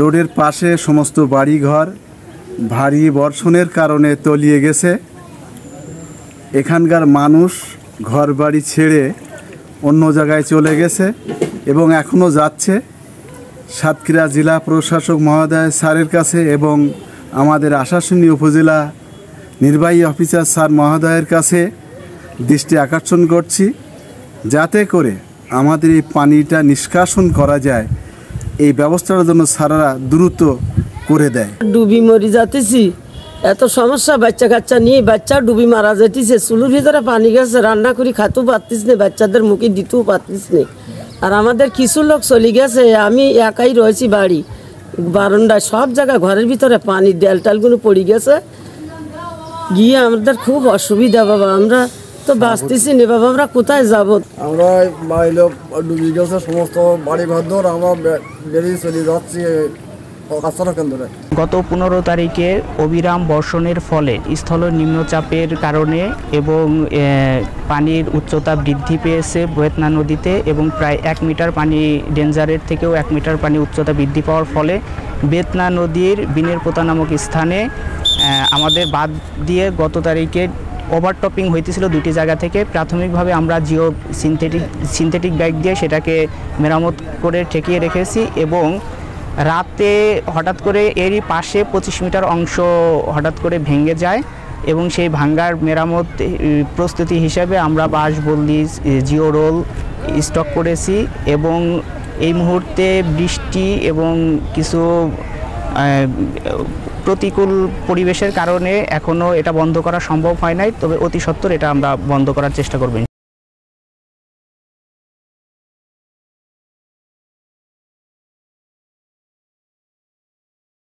রোডের পাশে সমস্ত বাড়িঘর ভারী বর্ষণের কারণে তলিয়ে গেছে। এখানকার মানুষ ঘরবাড়ি ছেড়ে অন্য জায়গায় চলে গেছে এবং এখনও যাচ্ছে। সাতক্ষীরা জেলা প্রশাসক মহোদয় স্যারের কাছে এবং আমাদের আশাশুনি উপজেলা নির্বাহী অফিসার স্যার মহোদয়ের কাছে দৃষ্টি আকর্ষণ করছি, যাতে করে আমাদের এই পানিটা নিষ্কাশন করা যায়, এই ব্যবস্থার জন্য স্যাররা দ্রুত করে দেয়। ডুবি মরি যাতেছি, এত সমস্যা, বাচ্চা কাচ্চা নিয়ে বাচ্চা ডুবি মারা যেতেছে, চুলোর ভিতরে পানি গেছে, রান্না করি খাতেও পারতিস না, বাচ্চাদের মুখে দিতেও পারতিস না। আর আমাদের কিছু লোক চলে গেছে, আমি একাই রয়েছি বাড়ি বারান্দায়, সব জায়গায় ঘরের ভিতরে পানি, ডেল টালগুলো পড়ে গেছে, গিয়ে আমাদের খুব অসুবিধা বাবা। আমরা তো বাঁচতেছি না বাবা, আমরা কোথায় যাব? আমরা লোক ডুবে গেছে, সমস্ত বাড়ি ঘর আমরা বেরিয়ে চলে যাচ্ছি কেন্দ্রে। গত 15 তারিখে অবিরাম বর্ষণের ফলে স্থল নিম্নচাপের কারণে এবং পানির উচ্চতা বৃদ্ধি পেয়েছে বেতনা নদীতে, এবং প্রায় 1 মিটার পানি, ডেঞ্জারের থেকেও 1 মিটার পানি উচ্চতা বৃদ্ধি পাওয়ার ফলে বেতনা নদীর বিনেরপোতা নামক স্থানে আমাদের বাঁধ দিয়ে গত তারিখে ওভারটপিং হইতেছিল 2টি জায়গা থেকে। প্রাথমিকভাবে আমরা জিও সিনথেটিক ব্যাগ দিয়ে সেটাকে মেরামত করে ঠেকিয়ে রেখেছি, এবং রাতে হঠাৎ করে এরই পাশে 25 মিটার অংশ হঠাৎ করে ভেঙে যায়, এবং সেই ভাঙ্গার মেরামত প্রস্তুতি হিসেবে আমরা বাঁশ, বল্লি, জিও রোল স্টক করেছি। এবং এই মুহূর্তে বৃষ্টি এবং কিছু প্রতিকূল পরিবেশের কারণে এখনও এটা বন্ধ করা সম্ভব হয় নাই, তবে অতি সত্বর এটা আমরা বন্ধ করার চেষ্টা করব।